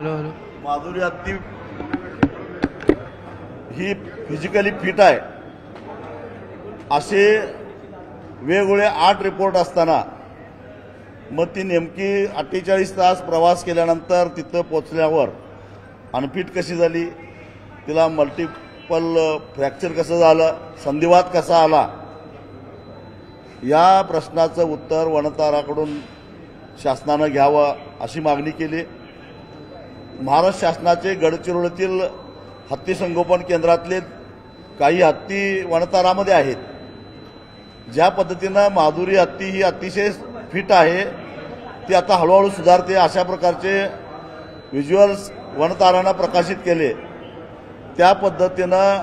माधुरी हत्ती ही physically fit आहे असे वेगवेगळे 8 रिपोर्ट असताना मग ती नेमकी 48 तास प्रवास केल्यानंतर तिथं पोहोचल्यावर अनफिट कशी झाली, तिला मल्टिपल फ्रॅक्चर कसं झालं, संधिवात कसा आला, या प्रश्नाचं उत्तर वनताराकडून शासनानं घ्यावं अशी मागणी केली। महाराष्ट्र शासनाचे गडचिरोलीतील हत्ती संगोपन केंद्रातले काही हत्ती वनतारामध्ये आहेत। ज्या पद्धतीनं माधुरी हत्ती ही अतिशय फिट आहे, ती आता हळूहळू सुधारते, अशा प्रकारचे व्हिज्युअल्स वनतारानं प्रकाशित केले। त्या पद्धतीनं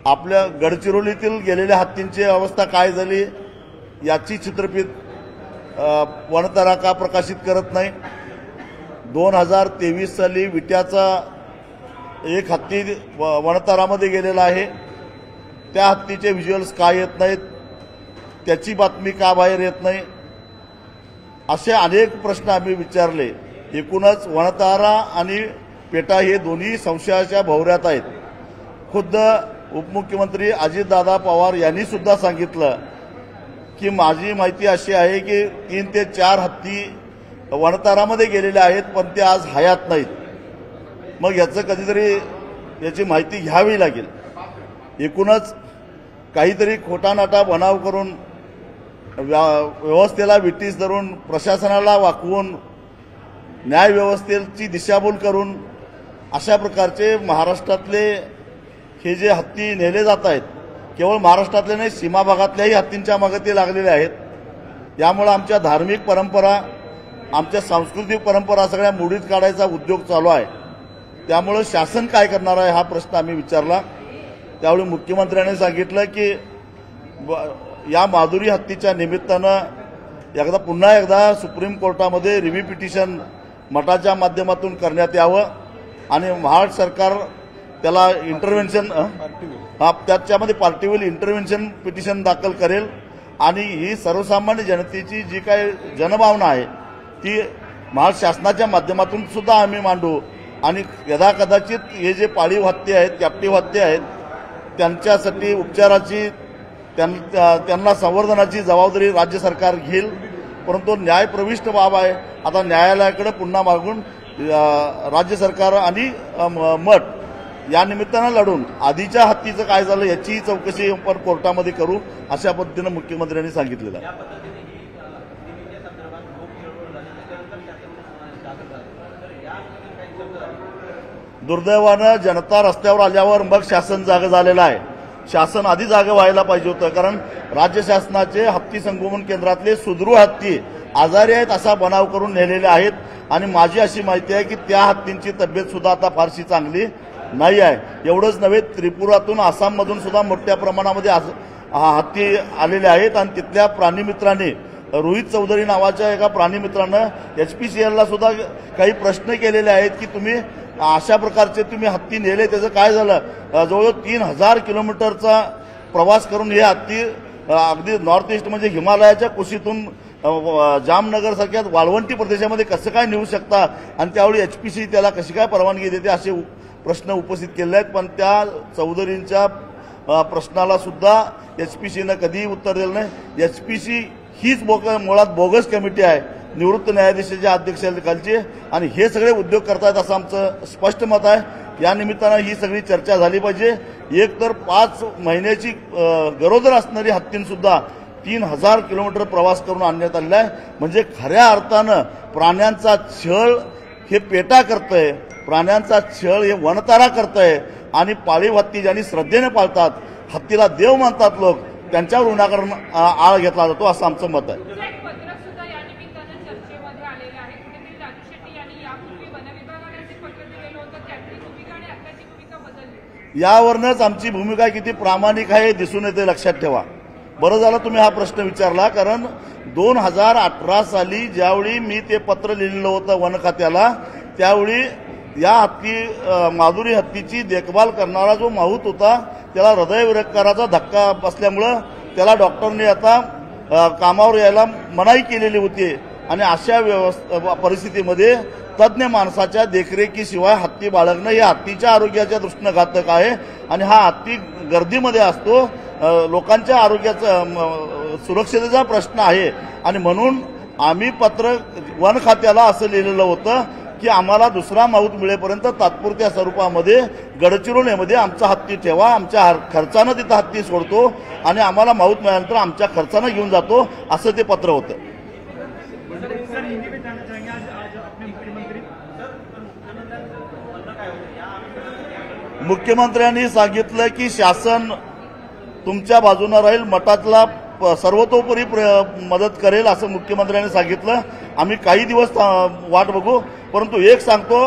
आपल्या गडचिरोलीतील गेलेल्या हत्तींची अवस्था काय झाली याची चित्रफित वनतारा का प्रकाशित करत नाही। 2023 साली विट्याचा एक हत्ती वनतारामध्ये गेलेला आहे, त्या हत्तीचे व्हिज्युअल्स का येत नाहीत, त्याची बातमी का बाहेर येत नाही, असे अनेक प्रश्न आम्ही विचारले। एकूणच वनतारा आणि पेटा हे दोन्ही संशयाच्या भोवऱ्यात आहेत। खुद्द उपमुख्यमंत्री अजितदादा पवार यांनी सुद्धा सांगितलं की माझी माहिती अशी आहे की 3 ते 4 हत्ती वनतारामध्ये गेलेले आहेत, पण ते आज हयात नाहीत। मग याचं कधीतरी याची माहिती घ्यावी लागेल। एकूणच काहीतरी खोटानाटा बनाव करून व्यवस्थेला विटीस धरून प्रशासनाला वाकवून न्याय व्यवस्थेची दिशाभूल करून अशा प्रकारचे महाराष्ट्रातले हे जे हत्ती नेले जात आहेत, केवळ महाराष्ट्रातले नाही सीमा भागातल्याही हत्तींच्या मागे ते लागलेले आहेत। यामुळे आमच्या धार्मिक परंपरा, आमच्या सांस्कृतिक परंपरा सगळ्या मोडीत काढायचा उद्योग चालू आहे। त्यामुळे शासन काय करणार आहे हा प्रश्न आम्ही विचारला। त्यावेळी मुख्यमंत्र्यांनी सांगितलं की या माधुरी हत्तीच्या निमित्तानं पुन्हा एकदा सुप्रीम कोर्टामध्ये रिव्ह्यू पिटिशन मठाच्या माध्यमातून करण्यात यावं आणि महाराष्ट्र सरकार त्याला इंटरव्हेन्शन त्याच्यामध्ये पार्टीवेल इंटरव्हेन्शन पिटिशन दाखल करेल आणि ही सर्वसामान्य जनतेची जी काही जनभावना आहे ती महाराष्ट्र शासनाच्या माध्यमातून सुद्धा आम्ही मांडू आणि यदाकदाचित हे जे पाळीव हत्ती आहेत, कॅप्टिव्ह हत्ती आहेत, त्यांच्यासाठी उपचाराची त्यांना संवर्धनाची जबाबदारी राज्य सरकार घेईल। परंतु न्यायप्रविष्ट बाब आहे, आता न्यायालयाकडे पुन्हा मागून राज्य सरकार आणि मठ या निमित्तानं लढून आधीच्या हत्तीचं काय झालं याची चौकशी आपण कोर्टामध्ये करू अशा पद्धतीनं मुख्यमंत्र्यांनी सांगितलेलं आहे। दुर्दैवानं जनता रस्त्यावर आल्यावर मग शासन जागं झालेलं आहे। शासन आधी जागं व्हायला पाहिजे होतं, कारण राज्य शासनाचे हत्ती संगोपन केंद्रातले सुदृढ हत्ती आजारी आहेत असा बनाव करून नेलेले आहेत आणि माझी अशी माहिती आहे की त्या हत्तींची तब्येत सुद्धा आता फारशी चांगली नाही आहे। एवढंच नव्हे, त्रिपुरातून आसाममधून सुद्धा मोठ्या प्रमाणामध्ये हत्ती आलेले आहेत आणि तिथल्या प्राणीमित्रांनी रोहित चौधरी नावाच्या एका प्राणीमित्रानं HPCL सुद्धा काही प्रश्न केलेले आहेत की तुम्ही अशा प्रकारचे तुम्ही हत्ती नेले, त्याचं काय झालं। जवळजवळ 3000 किलोमीटरचा प्रवास करून हे हत्ती अगदी नॉर्थ ईस्ट म्हणजे हिमालयाच्या कुशीतून जामनगर सारख्या वाळवंटी प्रदेशामध्ये कसं काय नेऊ शकता आणि त्यावेळी HPC त्याला कशी काय परवानगी देते असे प्रश्न उपस्थित केले आहेत। पण त्या चौधरींच्या प्रश्नाला सुद्धा HPCनं कधीही उत्तर दिलं नाही। HPC हीच मुळात बोगस कमिटी आहे निवृत्त न्यायाधीशाच्या अध्यक्षतेखालची आणि हे सगळे उद्योग करतायत असं आमचं स्पष्ट मत आहे। या निमित्तानं ही सगळी चर्चा झाली पाहिजे। एक तर 5 महिन्याची गरोदर असणारी हत्तींसुद्धा 3000 किलोमीटर प्रवास करून आणण्यात आलेला आहे। म्हणजे खऱ्या अर्थानं प्राण्यांचा छळ हे पेटा करतंय, प्राण्यांचा छळ हे वनतारा करतंय आणि पाळीव हत्ती ज्यांनी श्रद्धेने पाळतात, हत्तीला देव मानतात लोक, त्यांच्यावर उन्हाकरण आळ घेतला जातो असं आमचं मत आहे। यावरनच आमची भूमिका किती प्रामाणिक आहे दिसून येते, लक्षात ठेवा। बरं झालं तुम्ही हा प्रश्न विचारला, कारण 2018 साली ज्यावेळी मी ते पत्र लिहिलेलं होतं वन खात्याला, त्यावेळी या माधुरी हत्तीची देखभाल करणारा जो माहूत होता त्याला हृदयविकाराचा धक्का बसल्यामुळं त्याला डॉक्टरने आता कामावर यायला मनाई केलेली होती आणि अशा परिस्थितीमध्ये तज्ज्ञ माणसाच्या देखरेखीशिवाय हत्ती बाळगणं हे हत्तीच्या आरोग्याच्या दृष्टीनं घातक आहे आणि हा हत्ती गर्दीमध्ये असतो, लोकांच्या आरोग्याचा सुरक्षतेचा प्रश्न आहे आणि म्हणून आम्ही पत्र वन खात्याला असं लिहिलेलं होतं की आम्हाला दुसरा माऊत मिळेपर्यंत तात्पुरत्या स्वरूपामध्ये गडचिरोलीमध्ये आमचा हत्ती ठेवा, आमच्या खर्चानं तिथं हत्ती सोडतो आणि आम्हाला माऊत मिळाल्यानंतर आमच्या खर्चानं घेऊन जातो, असं ते पत्र होतं. मुख्यमंत्र्यांनी सांगितलं की शासन तुमच्या बाजूने राहील, मठातला सर्वतोपरी मदत करेल असं मुख्यमंत्र्यांनी सांगितलं. आम्ही काही दिवस वाट बघू, परंतु एक सांगतो,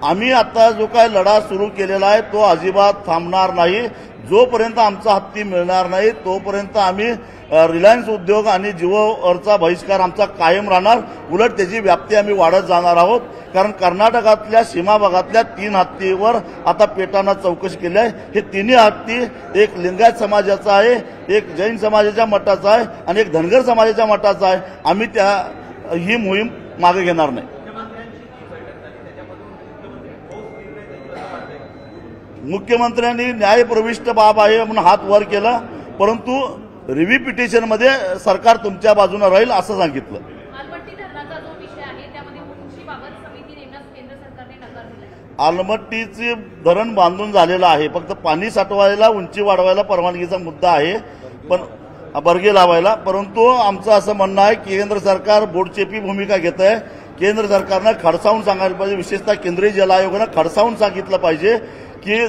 आम्ही आता जो काय लढा सुरू केलेला आहे तो अजिबात थांबणार नाही. जोपर्यंत आमचा हत्ती मिळणार नाही तोपर्यंत आम्ही रिलायन्स उद्योग आणि जिओवरचा बहिष्कार आमचा कायम राहणार. उलट त्याची व्याप्ती आम्ही वाढत जाणार आहोत, कारण कर्नाटकातल्या सीमा भागातल्या 3 हत्तीवर आता पेटानं चौकशी केली आहे. हे तिन्ही हत्ती एक लिंगायत समाजाचा आहे, एक जैन समाजाच्या मठाचा आहे आणि एक धनगर समाजाच्या मठाचा आहे. आम्ही ही मोहीम मागे घेणार नाही. मुख्यमंत्र्यांनी न्यायप्रविष्ट बाब आहे म्हणून हात वर केला, परंतु रिव्ह्यू पिटिशनमध्ये सरकार तुमच्या बाजूने राहील असं सांगितलं. आलमट्टीचे धरण बांधून झालेलं आहे, फक्त पाणी साठवायला उंची वाढवायला परवानगीचा मुद्दा आहे, पण बर्गे लावायला. परंतु आमचं असं म्हणणं आहे की केंद्र सरकार बोटचेपी भूमिका घेत आहे. केंद्र सरकारनं खडसावून सांगायला पाहिजे, विशेषतः केंद्रीय जल आयोगानं खडसावून सांगितलं पाहिजे की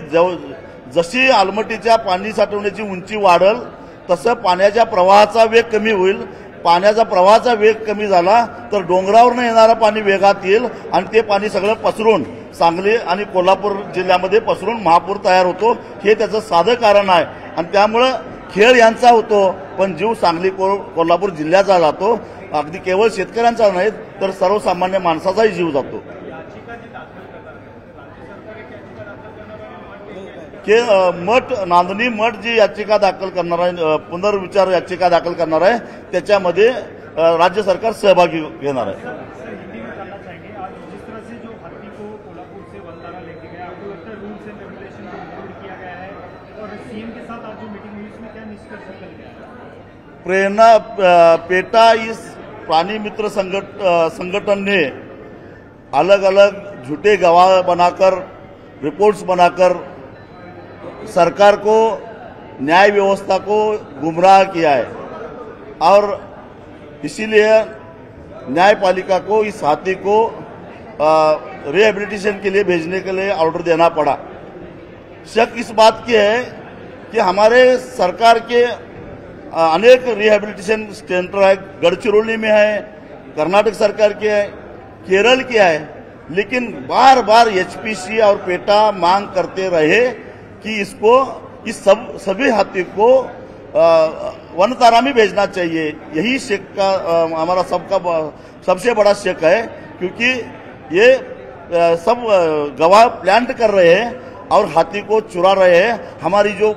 जशी आलमट्टीच्या पाणी साठवण्याची उंची वाढल तसं पाण्याच्या प्रवाहाचा वेग कमी होईल. पाण्याचा प्रवाहाचा वेग कमी झाला तर डोंगरावरनं येणारं पाणी वेगात येईल आणि ते पाणी सगळं पसरून सांगली आणि कोल्हापूर जिल्ह्यामध्ये पसरून महापूर तयार होतो. हे त्याचं साधं कारण आहे आणि त्यामुळं खेळ यांचा होतो पण जीव सांगली कोल्हापूर जिल्ह्याचा जातो. अगदी केवळ शेतकऱ्यांचा नाही तर सर्वसामान्य माणसाचाही जीव जातो. मठ नांदणी मठ जी याचिका दाखल करणार आहे, पुनर्विचार याचिका दाखल करणार आहे, त्याच्यामध्ये राज्य सरकार सहभागी घेणार आहे. प्रेरणा पेटा इस प्राणी मित्र संगठन ने अलग अलग झूठे गवाह बनाकर रिपोर्ट्स बनाकर सरकार को न्याय व्यवस्था को गुमराह किया है और इसीलिए न्यायपालिका को इस हाथी को रिहेबिलिटेशन के लिए भेजने के लिए ऑर्डर देना पड़ा. शक इस बात की है कि हमारे सरकार के अनेक रिहेबिलिटेशन सेंटर है, गढ़चिरौली में है, कर्नाटक सरकार के है, केरल के है, लेकिन बार बार एचपीसी और पेटा मांग करते रहे कि इसको इस सभी हाथी को वनतारा में भेजना चाहिए. यही शक का हमारा सबसे बड़ा शक है, क्योंकि ये सब गवाह प्लांट कर रहे हैं और हाथी को चुरा रहे हैं. हमारी जो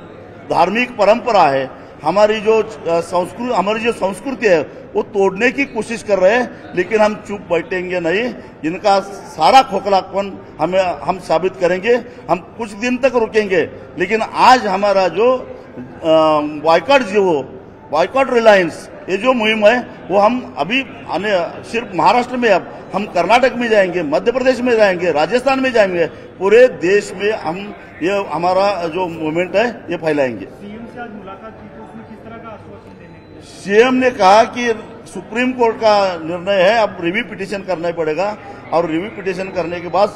धार्मिक परंपरा है, हमारी जो संस्कृति है वो तोड़ने की कोशिश कर रहे हैं, लेकिन हम चुप बैठेंगे नहीं. इनका सारा खोखलापन हम साबित करेंगे. हम कुछ दिन तक रुकेंगे, लेकिन आज हमारा जो बॉयकॉट रिलायंस ये जो मुहिम है वो हम अभी सिर्फ महाराष्ट्र में, अब हम कर्नाटक में जाएंगे, मध्य प्रदेश में जाएंगे, राजस्थान में जाएंगे, पूरे देश में हम ये हमारा जो मूवमेंट है ये फैलाएंगे. सीएम ने कहा कि सुप्रीम कोर्ट का निर्णय है, अब रिव्यू पिटीशन करना पड़ेगा और रिव्यू पिटीशन करने के बाद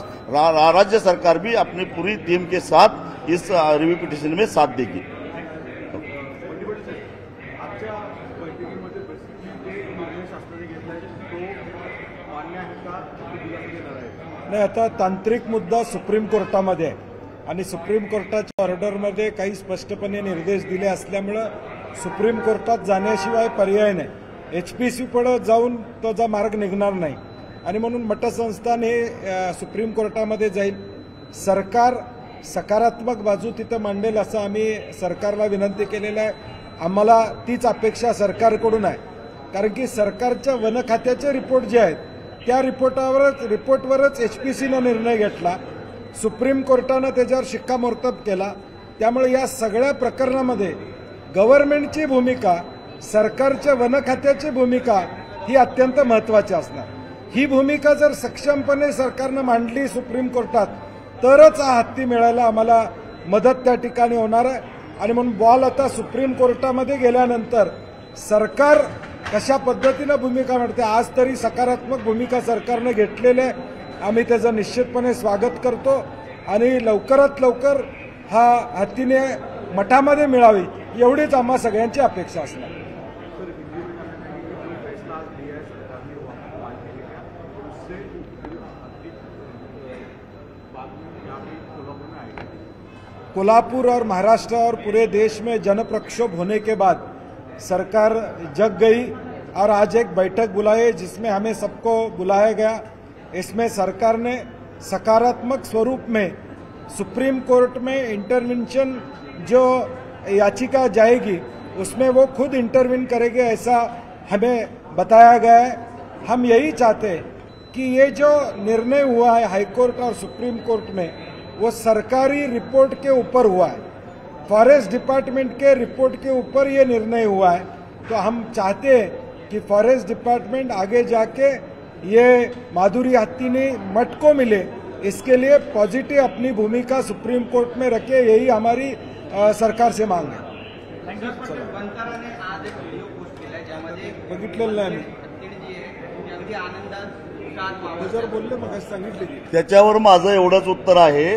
राज्य सरकार भी अपनी पूरी टीम के साथ इस रिव्यू पिटीशन में साथ देगी. नाही, आता तांत्रिक मुद्दा सुप्रीम कोर्टामध्ये आहे आणि सुप्रीम कोर्टाच्या ऑर्डरमध्ये काही स्पष्टपणे निर्देश दिले असल्यामुळे सुप्रीम कोर्टात जाण्याशिवाय पर्याय नाही. एचपीसी पुढे जाऊन त्याचा मार्ग निघणार नाही आणि म्हणून मठसंस्थान हे सुप्रीम कोर्टामध्ये जाईल. सरकार सकारात्मक बाजू तिथं मांडेल असं आम्ही सरकारला विनंती केलेलं आहे. आम्हाला तीच अपेक्षा सरकारकडून आहे, कारण की सरकारच्या वन खात्याचे रिपोर्ट जे आहेत त्या रिपोर्टवरच HPCनं निर्णय घेतला, सुप्रीम कोर्टानं त्याच्यावर शिक्कामोर्तब केला. त्यामुळे या सगळ्या प्रकरणामध्ये गव्हर्नमेंटची भूमिका, सरकारच्या वन खात्याची भूमिका ही अत्यंत महत्वाची असणार. ही भूमिका जर सक्षमपणे सरकारनं मांडली सुप्रीम कोर्टात तरच हा हत्ती मिळायला आम्हाला मदत त्या ठिकाणी होणार आहे. आणि म्हणून बॉल आता सुप्रीम कोर्टामध्ये गेल्यानंतर सरकार कशा पद्धतीनं भूमिका मांडते, आज तरी सकारात्मक भूमिका सरकारनं घेतलेली आहे. आम्ही त्याचं निश्चितपणे स्वागत करतो आणि लवकरात लवकर हा हत्तीने मठामध्ये मिळावी एवढीच आम्हा सगळ्यांची अपेक्षा असणार. कोल्हापुर और महाराष्ट्र और पूरे देश में जन प्रक्षोभ होने के बाद सरकार जग गई और आज एक बैठक बुलाई जिसमें हमें सबको बुलाया गया. इसमें सरकार ने सकारात्मक स्वरूप में सुप्रीम कोर्ट में इंटरवेंशन जो याचिका जाएगी उसमें वो खुद इंटरवीन करेंगे ऐसा हमें बताया गया है. हम यही चाहते हैं कि ये जो निर्णय हुआ है हाईकोर्ट और सुप्रीम कोर्ट में वो सरकारी रिपोर्ट के ऊपर हुआ है, फॉरेस्ट डिपार्टमेंट के रिपोर्ट के ऊपर ये निर्णय हुआ है. तो हम चाहते हैं कि फॉरेस्ट डिपार्टमेंट आगे जाके ये माधुरी हत्ती ने मठ को मिले, इसके लिए पॉजिटिव अपनी भूमिका सुप्रीम कोर्ट में रखे, यही हमारी सरकार से मांग है. बघितलेलं नाही जर बोलले मग सांगितले. त्याच्यावर माझं एवढंच उत्तर आहे,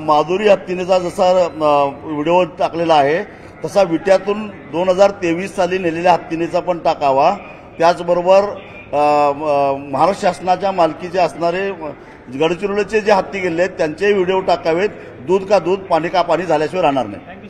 माधुरी हत्तीनेचा जसा व्हिडिओ टाकलेला आहे तसा विट्यातून 2023 साली नेलेल्या हत्तीनेचा पण टाकावा. त्याचबरोबर महाराष्ट्र शासनाच्या मालकीचे असणारे गडचिरोलीचे जे हत्ती गेले आहेत त्यांचे व्हिडिओ टाकावेत. दूध का दूध पाणी का पाणी झाल्याशिवाय राहणार नाही.